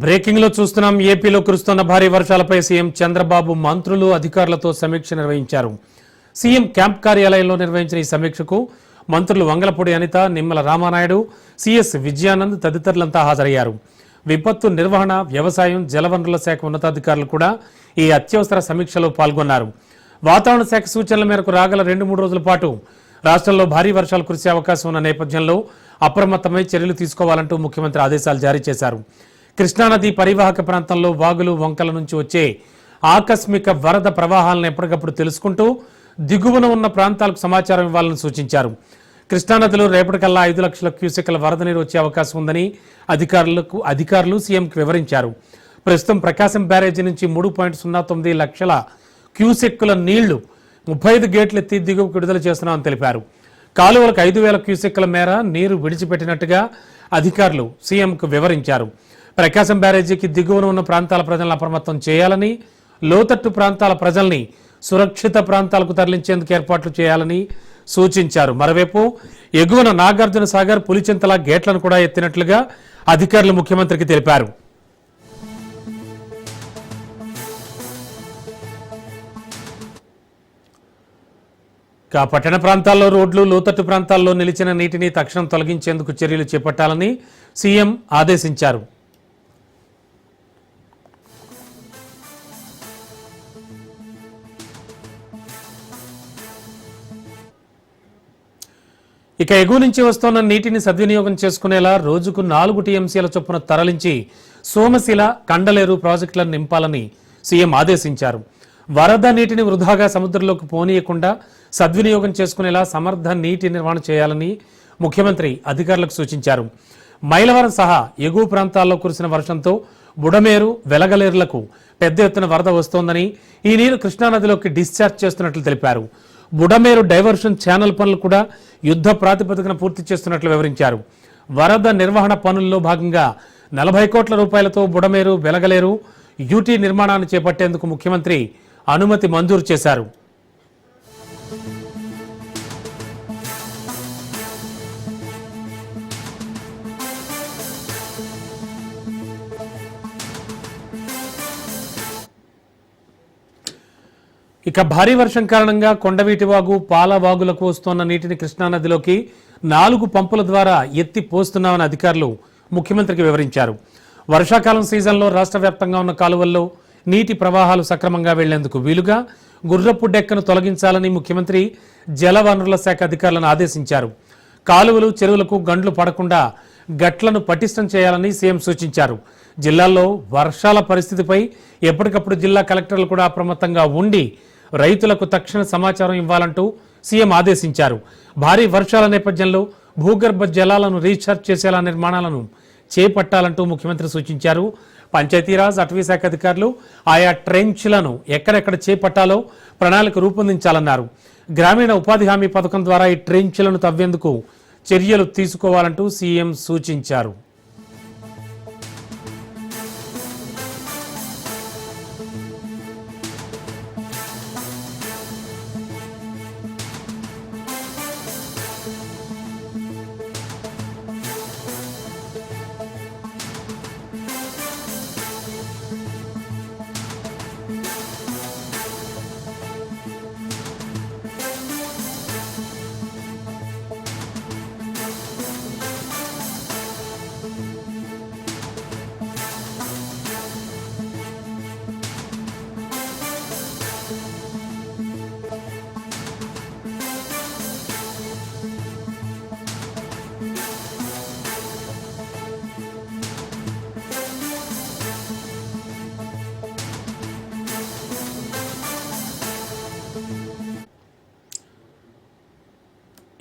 Breaking లో చూస్తున్నాం. ఏపీలో కురుస్తున్న భారీ వర్షాలపై సీఎం చంద్రబాబు మంత్రులు అధికారులతో సమీక్ష నిర్వహించారు. సీఎం క్యాంప్ కార్యాలయంలో నిర్వహించిన ఈ సమీక్షకు మంత్రులు వంగలపూడి అనిత, నిమ్మల రామానాయుడు, సిఎస్ విజయానంద్ తదితరులంతా హాజరయ్యారు. విపత్తు నిర్వహణ, వ్యవసాయం, జలవనరుల శాఖ ఉన్నతాధికారులు కూడా ఈ అత్యవసర సమీక్షలో పాల్గొన్నారు. వాతావరణ శాఖ సూచనల మేరకు రాగల 2-3 రోజుల పాటు రాష్ట్రంలో భారీ వర్షాలు కురిసే అవకాశం ఉన్న నేపథ్యంలో అప్రమత్తమై చర్యలు తీసుకోవాలంటూ ముఖ్యమంత్రి ఆదేశాలు జారీ చేశారు. కృష్ణానది పరివాహక ప్రాంతంలో వాగులు, వంకల నుంచి వచ్చే ఆకస్మిక వరద ప్రవాహాలను ఎప్పటికప్పుడు తెలుసుకుంటూ దిగువన ఉన్న ప్రాంతాలకు సమాచారం ఇవ్వాలని సూచించారు. కృష్ణానదిలో రేపటికల్లా 5 లక్షల క్యూసెక్ల వరద నీరు వచ్చే అవకాశం ఉందని అధికారులు సీఎంకి వివరించారు. ప్రస్తుతం ప్రకాశం బ్యారేజీ నుంచి 3.09 లక్షల క్యూసెక్కుల నీళ్లు 35 గేట్లు ఎత్తి దిగువకు విడుదల చేస్తున్నామని తెలిపారు. కాలువలకు 5,000 క్యూసెక్కుల మేర నీరు విడిచిపెట్టినట్టుగా అధికారులు సీఎంకు వివరించారు. ప్రకాశం బ్యారేజీకి దిగువన ఉన్న ప్రాంతాల ప్రజలను అప్రమత్తం చేయాలని, లోతట్టు ప్రాంతాల ప్రజల్ని సురక్షిత ప్రాంతాలకు తరలించేందుకు ఏర్పాట్లు చేయాలని సూచించారు. మరోవైపు ఎగువన నాగార్జున సాగర్, పులిచింతల గేట్లను కూడా ఎత్తినట్లుగా అధికారులు ముఖ్యమంత్రికి తెలిపారు. పట్టణ ప్రాంతాల్లో రోడ్లు, లోతట్టు ప్రాంతాల్లో నిలిచిన నీటిని తక్షణం తొలగించేందుకు చర్యలు చేపట్టాలని సీఎం ఆదేశించారు. ఇక ఎగువ నుంచి వస్తున్న నీటిని సద్వినియోగం చేసుకునేలా రోజుకు 4 టీఎంసీల చొప్పున తరలించి సోమశిల, కండలేరు ప్రాజెక్టులను నింపాలని సీఎం ఆదేశించారు. వరద నీటిని వృధాగా సముద్రంలోకి పోనీయకుండా సద్వినియోగం చేసుకునేలా సమర్థ నీటి నిర్వహణ చేయాలని ముఖ్యమంత్రి అధికారులకు సూచించారు. మైలవరం సహా ఎగువ ప్రాంతాల్లో కురిసిన వర్షంతో బుడమేరు, వెలగలేరులకు పెద్ద ఎత్తున వరద వస్తోందని, ఈ నీరు కృష్ణానదిలోకి డిశ్చార్జ్ చేస్తున్నట్లు తెలిపారు. బుడమేరు డైవర్షన్ ఛానల్ పనులు కూడా యుద్ధ ప్రాతిపదికన పూర్తి చేస్తున్నట్లు వివరించారు. వరద నిర్వహణ పనుల్లో భాగంగా 40 కోట్ల రూపాయలతో బుడమేరు, వెలగలేరు యూటీ నిర్మాణాన్ని చేపట్టేందుకు ముఖ్యమంత్రి అనుమతి మంజూరు చేశారు. ఇక భారీ వర్షం కారణంగా కొండవీటి వాగు, పాలవాగులకు వస్తున్న నీటిని కృష్ణానదిలోకి 4 పంపుల ద్వారా ఎత్తి పోస్తున్నామని అధికారులు ముఖ్యమంత్రికి వివరించారు. వర్షాకాలం సీజన్లో రాష్ట్ర వ్యాప్తంగా ఉన్న కాలువల్లో నీటి ప్రవాహాలు సక్రమంగా వెళ్లేందుకు వీలుగా గుర్రపు డెక్కను తొలగించాలని ముఖ్యమంత్రి జలవనరుల శాఖ అధికారులను ఆదేశించారు. కాలువలు, చెరువులకు గండ్లు పడకుండా గట్లను పటిష్టం చేయాలని సీఎం సూచించారు. జిల్లాల్లో వర్షాల పరిస్థితిపై ఎప్పటికప్పుడు జిల్లా కలెక్టర్లు కూడా అప్రమత్తంగా ఉండి రైతులకు తక్షణ సమాచారం ఇవ్వాలంటూ సీఎం ఆదేశించారు. భారీ వర్షాల నేపథ్యంలో భూగర్భ జలాలను రీఛార్జ్ చేసేలా నిర్మాణాలను చేపట్టాలంటూ ముఖ్యమంత్రి సూచించారు. పంచాయతీరాజ్, అటవీ శాఖ అధికారులు ఆయా ట్రెంచ్లను ఎక్కడెక్కడ చేపట్టాలో ప్రణాళిక రూపొందించాలన్నారు. గ్రామీణ ఉపాధి హామీ పథకం ద్వారా ఈ ట్రెంచ్లను తవ్వేందుకు చర్యలు తీసుకోవాలంటూ సీఎం సూచించారు.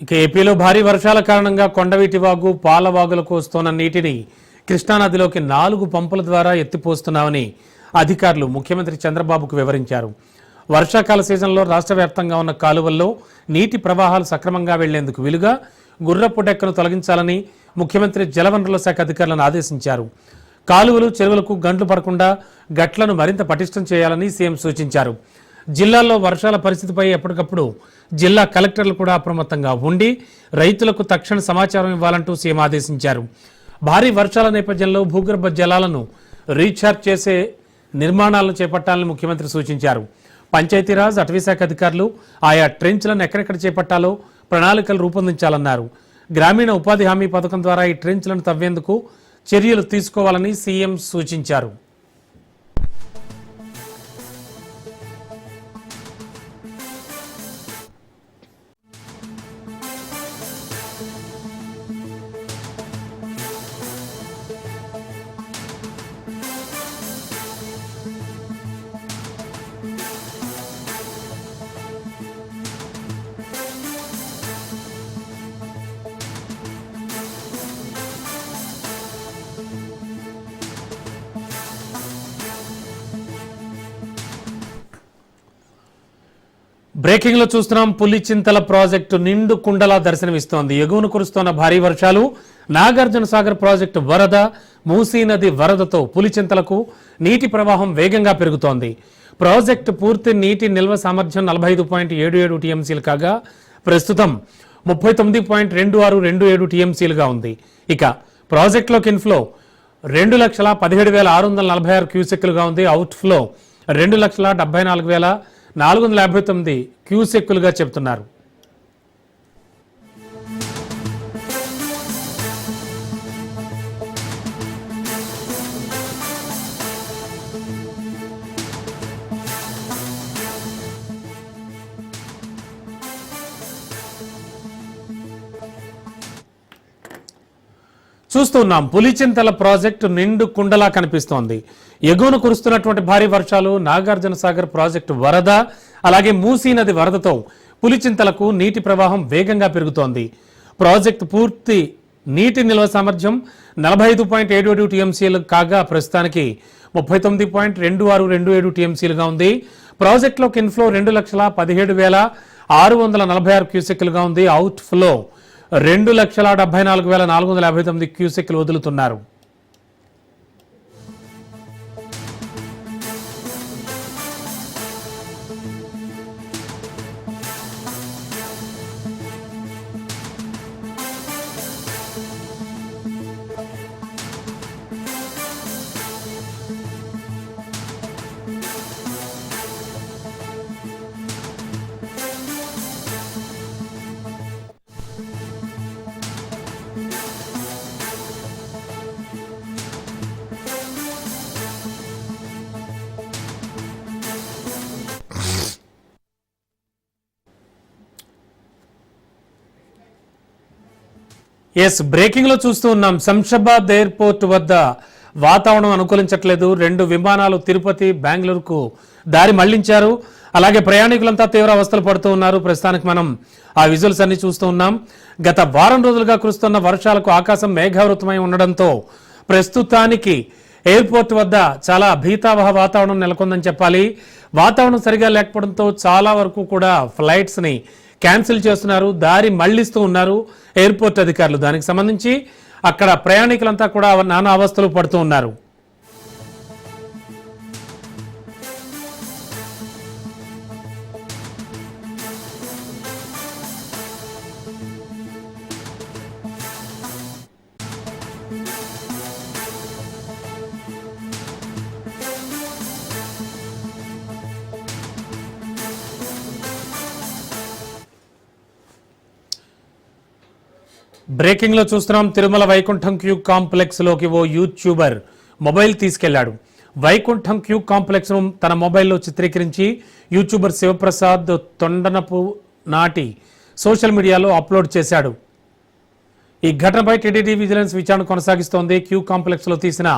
ఇక ఏపీలో భారీ వర్షాల కారణంగా కొండవీటి వాగు, పాలవాగులకు వస్తున్న నీటిని కృష్ణానదిలోకి 4 పంపుల ద్వారా ఎత్తిపోస్తున్నామని అధికారులు ముఖ్యమంత్రి చంద్రబాబుకు వివరించారు. వర్షాకాల సీజన్లో రాష్ట్ర వ్యాప్తంగా ఉన్న కాలువల్లో నీటి ప్రవాహాలు సక్రమంగా వెళ్లేందుకు వీలుగా గుర్రపు డెక్కను తొలగించాలని ముఖ్యమంత్రి జలవనరుల శాఖ అధికారులను ఆదేశించారు. కాలువలు, చెరువులకు గండ్లు పడకుండా గట్లను మరింత పటిష్టం చేయాలని సీఎం సూచించారు. జిల్లాల్లో వర్షాల పరిస్థితిపై ఎప్పటికప్పుడు జిల్లా కలెక్టర్లు కూడా అప్రమత్తంగా ఉండి రైతులకు తక్షణ సమాచారం ఇవ్వాలంటూ సీఎం ఆదేశించారు. భారీ వర్షాల నేపథ్యంలో భూగర్భ జలాలను రీఛార్జ్ చేసే నిర్మాణాలను చేపట్టాలని ముఖ్యమంత్రి సూచించారు. పంచాయతీరాజ్, అటవీశాఖ అధికారులు ఆయా ట్రెంచ్లను ఎక్కడెక్కడ చేపట్టాలో ప్రణాళికలు రూపొందించాలన్నారు. గ్రామీణ ఉపాధి హామీ పథకం ద్వారా ఈ ట్రెంచ్లను తవ్వేందుకు చర్యలు తీసుకోవాలని సీఎం సూచించారు. బ్రేకింగ్ లో చూస్తున్నాం. పులిచింతల ప్రాజెక్టు నిండు కుండలా దర్శనమిస్తోంది. ఎగువను కురుస్తోన్న భారీ వర్షాలు, నాగార్జున సాగర్ ప్రాజెక్టు వరద, మూసీ నది వరదతో పులిచింతలకు నీటి ప్రవాహం వేగంగా పెరుగుతోంది. ప్రాజెక్టు పూర్తి నీటి నిల్వ సామర్థ్యం 45.77 టీఎంసీలు కాగా ప్రస్తుతం 39.2627 టీఎంసీలుగా ఉంది. ఇక ప్రాజెక్టులోకి ఇన్ఫ్లో 2,17,646 క్యూసెక్కులుగా ఉంది. అవుట్ ఫ్లో 2,74,459 క్యూసెక్కులుగా చెబుతున్నారు. చూస్తున్నాం పులిచింతల ప్రాజెక్టు నిండు కుండలా కనిపిస్తోంది. ఎగువన కురుస్తున్నటువంటి భారీ వర్షాలు, నాగార్జున సాగర్ ప్రాజెక్టు వరద, అలాగే మూసీ నది వరదతో పులిచింతలకు నీటి ప్రవాహం వేగంగా పెరుగుతోంది. ప్రాజెక్టు పూర్తి నీటి నిల్వ సామర్థ్యం 45.77 టీఎంసీలు కాగా ప్రస్తుతానికి 39.2627 టీఎంసీలుగా ఉంది. ప్రాజెక్టులోకి ఇన్ఫ్లో 2,17,646 క్యూసెక్కులుగా ఉంది. Out flow 2,74,459 క్యూసెక్లు వదులుతున్నారు. బ్రేకింగ్ లో చూస్తూ ఉన్నాం. శంషాబాద్ ఎయిర్పోర్ట్ వద్ద వాతావరణం అనుకూలించట్లేదు. 2 విమానాలు తిరుపతి, బెంగళూరుకు దారి మళ్లించారు. అలాగే ప్రయాణికులంతా తీవ్ర అవస్థలు పడుతూ ఉన్నారు. ప్రస్తుతానికి మనం ఆ విజువల్స్ అన్ని చూస్తూ ఉన్నాం. గత వారం రోజులుగా కురుస్తున్న వర్షాలకు ఆకాశం మేఘావృతమై ఉండడంతో ప్రస్తుతానికి ఎయిర్పోర్ట్ వద్ద చాలా భీతావహ వాతావరణం నెలకొందని చెప్పాలి. వాతావరణం సరిగా లేకపోవడంతో చాలా వరకు కూడా ఫ్లైట్స్ ని క్యాన్సిల్ చేస్తున్నారు, దారి మళ్లిస్తూ ఉన్నారు ఎయిర్పోర్ట్ అధికారులు. దానికి సంబంధించి అక్కడ ప్రయాణికులంతా కూడా నానా అవస్థలు పడుతూ ఉన్నారు. బ్రేకింగ్ లో చూస్తున్నాం. తిరుమల వైకుంఠం క్యూ కాంప్లెక్స్ లోకి ఓ యూట్యూబర్ మొబైల్ తీసుకెళ్లాడు. వైకుంఠం క్యూ కాంప్లెక్స్ ను తన మొబైల్లో చిత్రీకరించి యూట్యూబర్ శివప్రసాద్ తొండనపు నాటి సోషల్ మీడియాలో అప్లోడ్ చేశాడు. ఈ ఘటనపై టీటీడీ విజిలెన్స్ విచారణ కొనసాగిస్తోంది. క్యూ కాంప్లెక్స్ లో తీసిన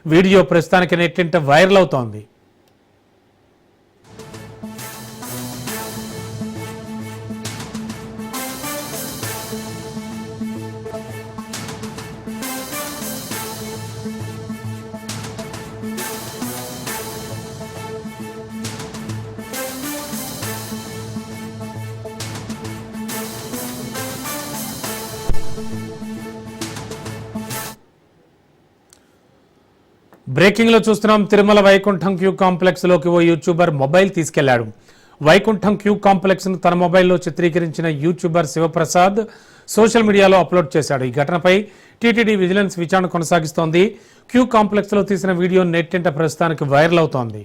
వీడియో ప్రస్తుతానికి నెట్టింట వైరల్ అవుతోంది. బ్రేకింగ్ లో చూస్తున్నాం. తిరుమల వైకుంఠం క్యూ కాంప్లెక్స్ లోకి ఓ యూట్యూబర్ మొబైల్ తీసుకెళ్లాడు. వైకుంఠం క్యూ కాంప్లెక్స్ ను తన మొబైల్లో చిత్రీకరించిన యూట్యూబర్ శివప్రసాద్ సోషల్ మీడియాలో అప్లోడ్ చేశాడు. ఈ ఘటనపై టీటీడీ విజిలెన్స్ విచారణ కొనసాగిస్తోంది. క్యూ కాంప్లెక్స్ లో తీసిన వీడియో నెట్టింట ప్రస్తుతానికి వైరల్ అవుతోంది.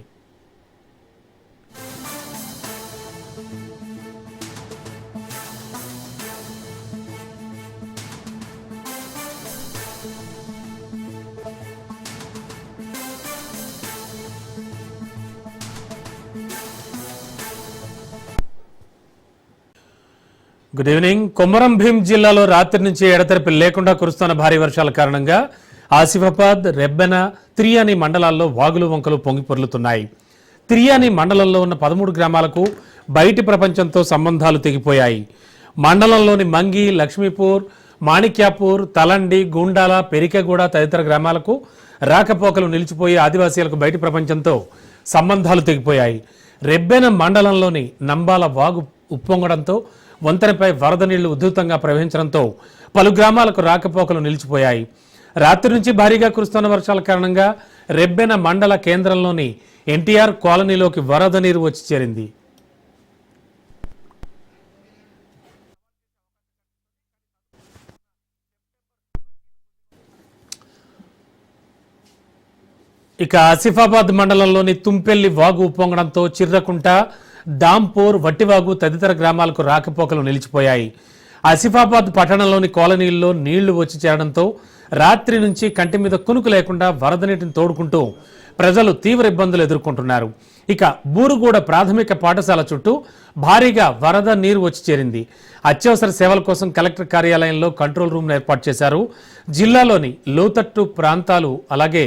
Good evening. కొమరం భీం జిల్లాలో రాత్రి నుంచి ఎడతెరిపి లేకుండా కురుస్తున్న భారీ వర్షాల కారణంగా ఆసిఫాబాద్, రెబ్బెన, తిర్యాని మండలాల్లో వాగులు వంకలు పొంగి పొర్లుతున్నాయి. తిర్యాని మండలంలో ఉన్న 13 గ్రామాలకు బయటి ప్రపంచంతో సంబంధాలు తెగిపోయాయి. మండలంలోని మంగి, లక్ష్మీపూర్, మాణిక్యాపూర్, తలండి, గుండాల, పెరికెగూడ తదితర గ్రామాలకు రాకపోకలు నిలిచిపోయి ఆదివాసీలకు బయటి ప్రపంచంతో సంబంధాలు తెగిపోయాయి. రెబ్బెన మండలంలోని నంబాల వాగు ఉప్పొంగడంతో వంతెనపై వరద నీళ్లు ఉధృతంగా ప్రవహించడంతో పలు గ్రామాలకు రాకపోకలు నిలిచిపోయాయి. రాత్రి నుంచి భారీగా కురుస్తున్న వర్షాల కారణంగా రెబ్బెన మండల కేంద్రంలోని ఎన్టీఆర్ కాలనీలోకి వరద నీరు వచ్చి చేరింది. ఇక ఆసిఫాబాద్ మండలంలోని తుంపెల్లి వాగు ఉప్పొంగడంతో చిర్రకుంట, దాంపూర్, వట్టివాగు తదితర గ్రామాలకు రాకపోకలు నిలిచిపోయాయి. ఆసిఫాబాద్ పట్టణంలోని కాలనీల్లో నీళ్లు వచ్చి చేరడంతో రాత్రి నుంచి కంటి మీద కునుకు లేకుండా వరద నీటిని తోడుకుంటూ ప్రజలు తీవ్ర ఇబ్బందులు ఎదుర్కొంటున్నారు. ఇక బూరుగూడ ప్రాథమిక పాఠశాల చుట్టూ భారీగా వరద నీరు వచ్చి చేరింది. అత్యవసర సేవల కోసం కలెక్టర్ కార్యాలయంలో కంట్రోల్ రూమ్ ఏర్పాటు చేశారు. జిల్లాలోని లోతట్టు ప్రాంతాలు అలాగే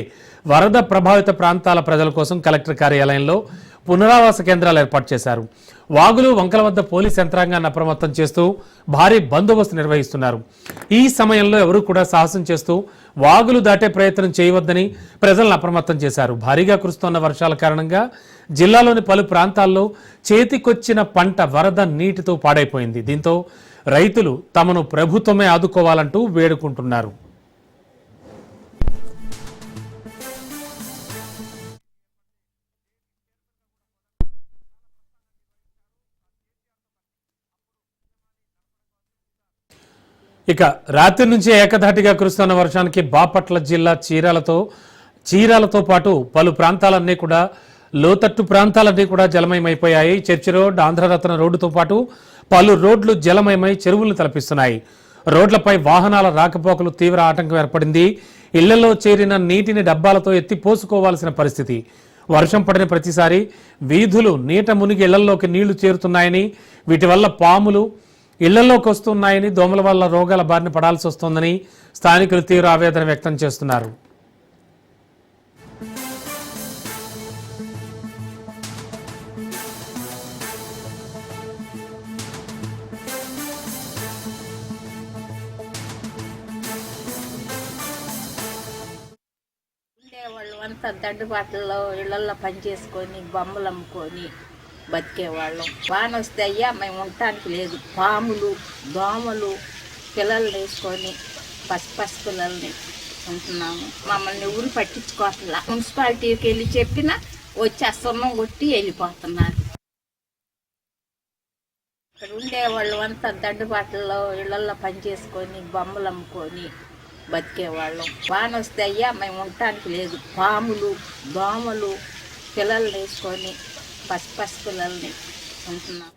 వరద ప్రభావిత ప్రాంతాల ప్రజల కోసం కలెక్టర్ కార్యాలయంలో పునరావాస కేంద్రాలు ఏర్పాటు చేశారు. వాగులు, వంకల వద్ద పోలీస్ యంత్రాంగాన్ని అప్రమత్తం చేస్తూ భారీ బందోబస్తు నిర్వహిస్తున్నారు. ఈ సమయంలో ఎవరూ కూడా సాహసం చేస్తూ వాగులు దాటే ప్రయత్నం చేయవద్దని ప్రజలను అప్రమత్తం చేశారు. భారీగా కురుస్తున్న వర్షాల కారణంగా జిల్లాలోని పలు ప్రాంతాల్లో చేతికొచ్చిన పంట వరద నీటితో పాడైపోయింది. దీంతో రైతులు తమను ప్రభుత్వమే ఆదుకోవాలంటూ వేడుకుంటున్నారు. ఇక రాత్రి నుంచి ఏకధాటిగా కురుస్తున్న వర్షానికి బాపట్ల జిల్లా చీరాలతో పాటు పలు ప్రాంతాలన్నీ కూడా లోతట్టు ప్రాంతాలన్నీ కూడా జలమయమైపోయాయి. చర్చి రోడ్, ఆంధ్రరత్న రోడ్డుతో పాటు పలు రోడ్లు జలమయమై చెరువులు తలపిస్తున్నాయి. రోడ్లపై వాహనాల రాకపోకలు తీవ్ర ఆటంకం ఏర్పడింది. ఇళ్లలో చేరిన నీటిని డబ్బాలతో ఎత్తి పోసుకోవాల్సిన పరిస్థితి. వర్షం పడిన ప్రతిసారి వీధులు నీట మునిగి ఇళ్లలోకి నీళ్లు చేరుతున్నాయని, వీటి వల్ల పాములు ఇళ్లలోకి వస్తున్నాయని, దోమల వల్ల రోగాల బారిన పడాల్సి వస్తోందని స్థానికులు తీవ్ర ఆవేదన వ్యక్తం చేస్తున్నారు. ఉండేవాళ్ళు అంతా దడ్డుబాట్లలో ఇళ్లల్లో పనిచేసుకొని బొమ్మలు అమ్ముకొని బతికేవాళ్ళం. వాన వస్తే అయ్యా మేము ఉండటానికి లేదు. పాములు, దోమలు పిల్లలు వేసుకొని పసి పిల్లల్ని ఉంటున్నాము. మమ్మల్ని ఊరు పట్టించుకోవట్లా. మున్సిపాలిటీకి వెళ్ళి చెప్పినా వచ్చి ఆ సున్నం కొట్టి వెళ్ళిపోతున్నారు. ఇక్కడ ఉండేవాళ్ళు అంతా దడ్డుబాట్లలో ఇళ్లల్లో పనిచేసుకొని బొమ్మలు అమ్ముకొని బతికేవాళ్ళం. వాన వస్తే అయ్యా మేము ఉండటానికి లేదు. పాములు, దోమలు పిల్లలు వేసుకొని పసి పిల్లల్ని ఉంటున్నాం.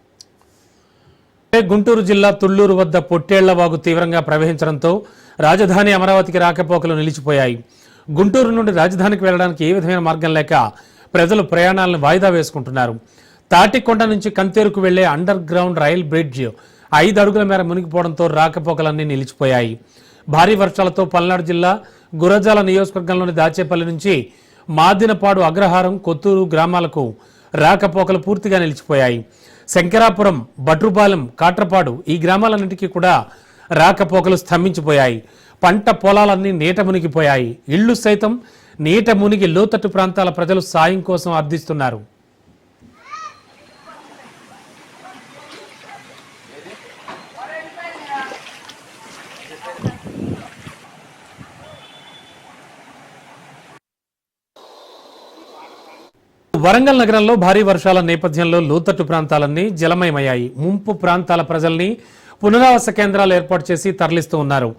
గుంటూరు జిల్లా తుళ్లూరు వద్ద పొట్టేళ్ల వాగు తీవ్రంగా ప్రవహించడంతో రాజధాని అమరావతికి రాకపోకలు నిలిచిపోయాయి. గుంటూరు నుండి రాజధానికి వెళ్లడానికి ఏ విధమైన మార్గం లేక ప్రజలు ప్రయాణాలను వాయిదా వేసుకుంటున్నారు. తాటికొండ నుంచి కంతేరుకు వెళ్లే అండర్ గ్రౌండ్ రైల్ బ్రిడ్జ్ 5 అడుగుల మేర మునిగిపోవడంతో రాకపోకలన్నీ నిలిచిపోయాయి. భారీ వర్షాలతో పల్నాడు జిల్లా గురజాల నియోజకవర్గంలోని దాచేపల్లి నుంచి మాదినపాడు, అగ్రహారం, కొత్తూరు గ్రామాలకు రాకపోకలు పూర్తిగా నిలిచిపోయాయి. శంకరాపురం, బట్రుపాలెం, కాట్రపాడు ఈ గ్రామాలన్నింటికీ కూడా రాకపోకలు స్తంభించిపోయాయి. పంట పొలాలన్నీ నీట మునిగిపోయాయి. ఇళ్లు సైతం నీట మునిగి లోతట్టు ప్రాంతాల ప్రజలు సాయం కోసం అర్థిస్తున్నారు. వరంగల్ నగరంలో భారీ వర్షాల నేపథ్యంలో లోతట్టు ప్రాంతాలన్నీ జలమయమయ్యాయి. ముంపు ప్రాంతాల ప్రజల్ని పునరావాస కేంద్రాలు ఏర్పాటు చేసి తరలిస్తూ ఉన్నారు.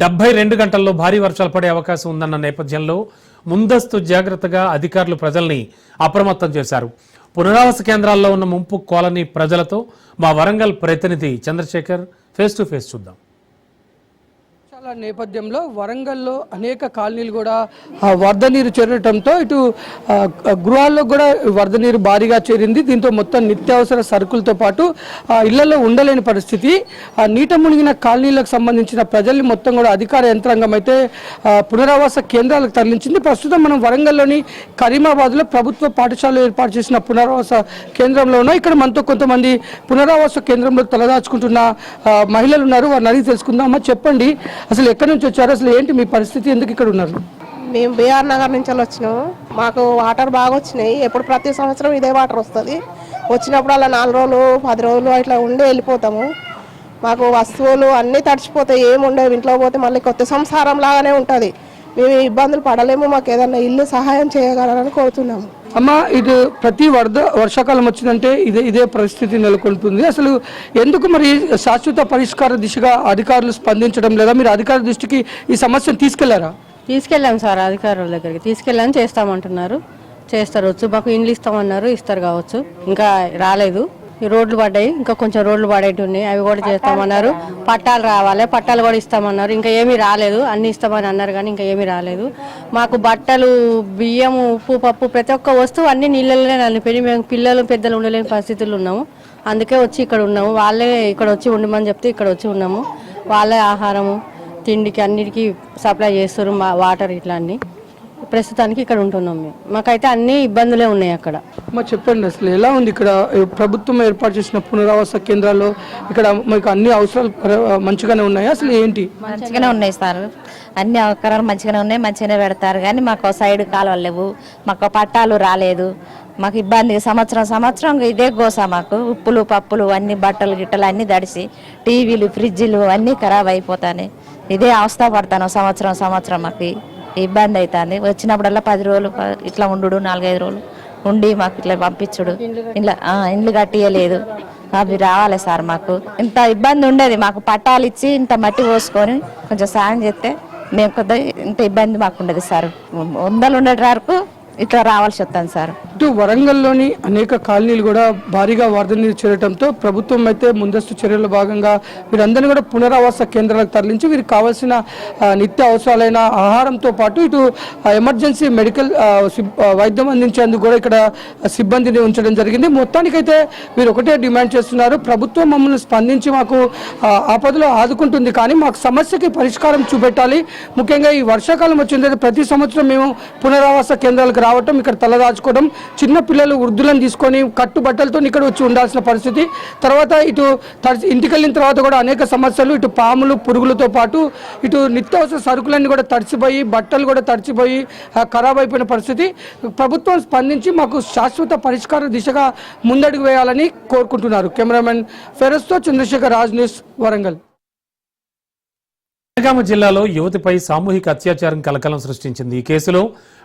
72 గంటల్లో భారీ వర్షాలు పడే అవకాశం ఉందన్న నేపథ్యంలో ముందస్తు జాగ్రత్తగా అధికారులు ప్రజల్ని అప్రమత్తం చేశారు. పునరావాస కేంద్రాల్లో ఉన్న ముంపు కాలనీ ప్రజలతో మా వరంగల్ ప్రతినిధి చంద్రశేఖర్ ఫేస్ టు ఫేస్ చూద్దాం. నేపథ్యంలో వరంగల్లో అనేక కాలనీలు కూడా వరద నీరు చేరటంతో ఇటు గృహాల్లో కూడా వరద నీరు భారీగా చేరింది. దీంతో మొత్తం నిత్యావసర సరుకులతో పాటు ఇళ్లలో ఉండలేని పరిస్థితి. నీట మునిగిన కాలనీలకు సంబంధించిన ప్రజల్ని మొత్తం కూడా అధికార యంత్రాంగం అయితే పునరావాస కేంద్రాలకు తరలించింది. ప్రస్తుతం మనం వరంగల్లోని కరీమాబాద్లో ప్రభుత్వ పాఠశాలలో ఏర్పాటు చేసిన పునరావాస కేంద్రంలో ఉన్నాం. ఇక్కడ మనతో కొంతమంది పునరావాస కేంద్రంలో తలదాచుకుంటున్న మహిళలు ఉన్నారు. వారిని అడిగి తెలుసుకుందాం. అమ్మ చెప్పండి, అసలు ఎక్కడి నుంచి వచ్చారు, అసలు ఏంటి మీ పరిస్థితి, ఎందుకు ఇక్కడ ఉన్నారు? మేము బీఆర్ నగర్ నుంచి వచ్చినాము. మాకు వాటర్ బాగా వచ్చినాయి. ఎప్పుడు ప్రతి సంవత్సరం ఇదే వాటర్ వస్తుంది. వచ్చినప్పుడు అలా 4 రోజులు 10 రోజులు అట్లా ఉండి వెళ్ళిపోతాము. మాకు వస్తువులు అన్నీ తడిచిపోతాయి, ఏమి ఉండవు. ఇంట్లో పోతే మళ్ళీ కొత్త సంసారం లాగానే ఉంటుంది. మేము ఇబ్బందులు పడలేము. మాకు ఏదన్నా ఇల్లు సహాయం చేయగలరని కోరుతున్నాము. అమ్మ, ఇది ప్రతి వర్షాకాలం వచ్చిందంటే ఇదే పరిస్థితి నెలకొంటుంది. అసలు ఎందుకు మరి శాశ్వత పరిష్కార దిశగా అధికారులు స్పందించడం లేదా? మీరు అధికారుల దృష్టికి ఈ సమస్యను తీసుకెళ్లారా? తీసుకెళ్ళాం సార్, అధికారుల దగ్గరికి తీసుకెళ్ళాం. చేస్తామంటున్నారు, చేస్తారు. మాకు ఇండ్లు ఇస్తామన్నారు, ఇస్తారు కావచ్చు. ఇంకా రాలేదు. ఈ రోడ్లు పడ్డాయి, ఇంకా కొంచెం రోడ్లు పడేవి ఉన్నాయి, అవి కూడా చేస్తామన్నారు. పట్టాలు రావాలి, పట్టాలు కూడా ఇస్తామన్నారు. ఇంకా ఏమీ రాలేదు. అన్ని ఇస్తామని అన్నారు కానీ ఇంకా ఏమీ రాలేదు. మాకు బట్టలు, బియ్యం, ఉప్పు, పప్పు, ప్రతి ఒక్క వస్తువు అన్ని నీళ్ళలోనే నలిపోయి మేము పిల్లలు పెద్దలు ఉండలేని పరిస్థితులు ఉన్నాము. అందుకే వచ్చి ఇక్కడ ఉన్నాము. వాళ్ళే ఇక్కడ వచ్చి ఉండమని చెప్తే ఇక్కడ వచ్చి ఉన్నాము. వాళ్ళే ఆహారము, తిండికి అన్నిటికీ సప్లై చేస్తారు. వాటర్ ఇట్లా అన్నీ ప్రస్తుతానికి ఇక్కడ ఉంటున్నాం మేము. మాకైతే అన్ని ఇబ్బందులే ఉన్నాయి అక్కడ. చెప్పండి, అసలు ఎలా ఉంది ఇక్కడ ప్రభుత్వం ఏర్పాటు చేసిన పునరావాస కేంద్రాల్లో? ఇక్కడ మీకు అన్ని అవసరాలు మంచిగానే ఉన్నాయి? అసలు ఏంటి? మంచిగానే ఉన్నాయి సార్, అన్ని అవసరాలు మంచిగానే ఉన్నాయి, మంచిగానే పెడతారు. కానీ మాకు సైడ్ కాలువలు లేవు, మాకు పట్టాలు రాలేదు. మాకు ఇబ్బంది. సంవత్సరం ఇదే గోస. మాకు ఉప్పులు పప్పులు అన్ని బట్టలు గిట్టలు అన్నీ తడిసి, టీవీలు ఫ్రిడ్జ్లు అన్నీ ఖరాబ్ అయిపోతాయి. ఇదే అవస్థ పడతాను సంవత్సరం. మాకు ఇబ్బంది అవుతుంది. వచ్చినప్పుడల్లా 10 రోజులు ఇట్లా ఉండు, 4-5 రోజులు ఉండి మాకు ఇట్లా పంపించుడు. ఇండ్లు కట్టియలేదు. అవి రావాలి సార్. మాకు ఇంత ఇబ్బంది ఉండేది. మాకు పట్టాలు ఇచ్చి ఇంత మట్టి పోసుకొని కొంచెం సాయం చేస్తే మేము కొద్దిగా ఇంత ఇబ్బంది మాకు ఉండదు సార్. 100 ఉండేటి వరకు ఇట్లా రావాల్సి వస్తుంది సార్. ఇటు వరంగల్లోని అనేక కాలనీలు కూడా భారీగా వరద నీరు చేరడంతో ప్రభుత్వం అయితే ముందస్తు చర్యల భాగంగా వీరందరినీ కూడా పునరావాస కేంద్రాలకు తరలించి వీరికి కావాల్సిన నిత్య అవసరాలైన ఆహారంతో పాటు ఇటు ఎమర్జెన్సీ మెడికల్ వైద్యం అందించేందుకు కూడా ఇక్కడ సిబ్బందిని ఉంచడం జరిగింది. మొత్తానికైతే వీరు ఒకటే డిమాండ్ చేస్తున్నారు, ప్రభుత్వం మమ్మల్ని స్పందించి మాకు ఆపదలో ఆదుకుంటుంది, కానీ మాకు సమస్యకి పరిష్కారం చూపెట్టాలి. ముఖ్యంగా ఈ వర్షాకాలం వచ్చింది, ప్రతి సంవత్సరం మేము పునరావాస కేంద్రాలకు రావటం, ఇక్కడ తలదాచుకోవడం, చిన్న పిల్లలు వృద్ధులను తీసుకొని కట్టుబట్టలతో ఇక్కడ వచ్చి ఉండాల్సిన పరిస్థితి. తర్వాత ఇటు ఇంటికి వెళ్ళిన తర్వాత కూడా అనేక సమస్యలు, ఇటు పాములు పురుగులతో పాటు ఇటు నిత్యావసర సరుకులన్నీ కూడా తడిసిపోయి, బట్టలు కూడా తడిసిపోయి ఖరాబ్ అయిపోయిన పరిస్థితి. ప్రభుత్వం స్పందించి మాకు శాశ్వత పరిష్కార దిశగా ముందడుగు వేయాలని కోరుకుంటున్నారు. కెమెరామెన్ ఫెరస్తో చంద్రశేఖర్, రాజ్ న్యూస్, వరంగల్. జనగామ జిల్లాలో యువతిపై సామూహిక అత్యాచారం కలకలం సృష్టించింది. ఈ కేసులో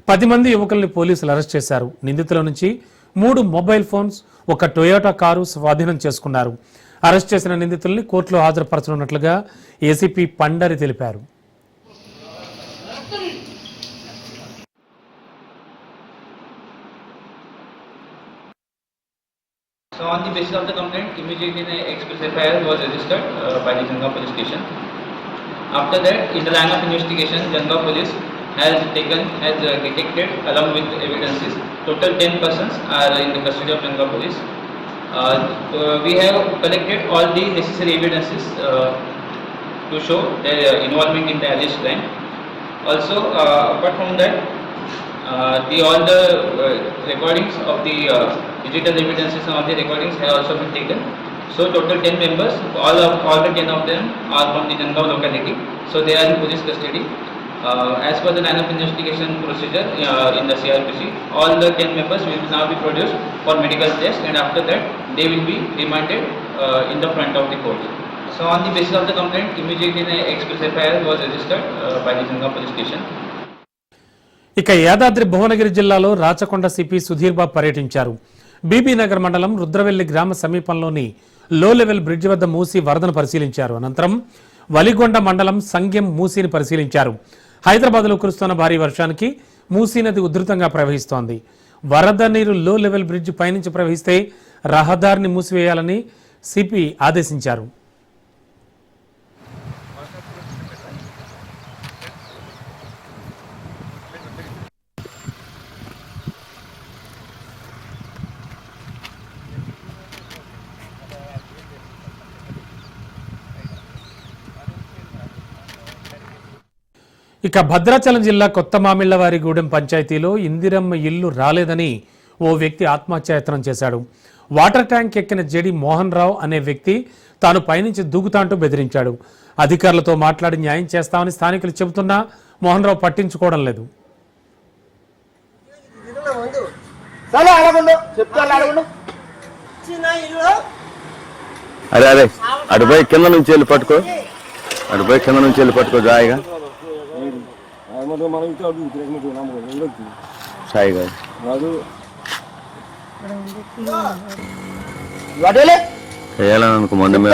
10 మంది యువకుల్ని పోలీసులు అరెస్ట్ చేశారు. నిందితుల నుంచి 3 మొబైల్ ఫోన్స్, 1 టొయోటా కారు స్వాధీనం చేసుకున్నారు. అరెస్ట్ చేసిన నిందితుల్ని కోర్టులో హాజరుపరచనున్నట్లుగా ఏసీపీ పండరి తెలిపారు. So on the basis of the complaint, immediately the express FIR was registered by the Jangaon police station. After that, in the line of investigation, Jangaon police has detected along with evidences. Total 10 persons are in the custody of Jangaon police. We have collected all the necessary evidences to show their involvement in the alleged crime. Also, apart from that, all the recordings of the digital evidences and all the recordings have also been taken. So total 10 members, all the 10 of them are from the Jangaon locality. So they are in police custody. As per the line of investigation procedure in the CRPC, all the 10 members will now be produced for medical test, and after that they will be remanded in the front of the court. So on the basis of the complaint, immediately the express FIR was registered by the Jangaon police station. ఇక యాదాద్రి భువనగిరి జిల్లాలో Rachakonda CP Sudheer Babu పర్యటించారు. బీబీనగర్ మండలం రుద్రవెల్లి గ్రామ సమీపంలోని లో level bridge వద్ద మూసి వరదను పరిశీలించారు. అనంతరం వలిగొండ మండలం సంగెం మూసీని పరిశీలించారు. హైదరాబాద్లో కురుస్తున్న భారీ వర్షానికి మూసీ నది ఉధృతంగా ప్రవహిస్తోంది. వరద నీరు లో లెవెల్ బ్రిడ్జి పైనుంచి ప్రవహిస్తే రహదారిని మూసివేయాలని సిపి ఆదేశించారు. ఇక భద్రాచలం జిల్లా కొత్త మామిళ్లవారిగూడెం పంచాయతీలో ఇందిరమ్మ ఇల్లు రాలేదని ఓ వ్యక్తి ఆత్మహత్యాయత్నం చేశాడు. వాటర్ ట్యాంక్ ఎక్కిన జెడి మోహన్ రావు అనే వ్యక్తి తాను పైనుంచి దూకుతాంటూ బెదిరించాడు. అధికారులతో మాట్లాడి న్యాయం చేస్తామని స్థానికులు చెబుతున్నా మోహన్ రావు పట్టించుకోవడం లేదు. అరే అరే అటుపై కింద నుంచి వెళ్ళి పట్టుకో, అటుపై కింద నుంచి వెళ్ళి పట్టుకో జాయిగా సాయిగా వేయాలని అనుకో మొండ మీద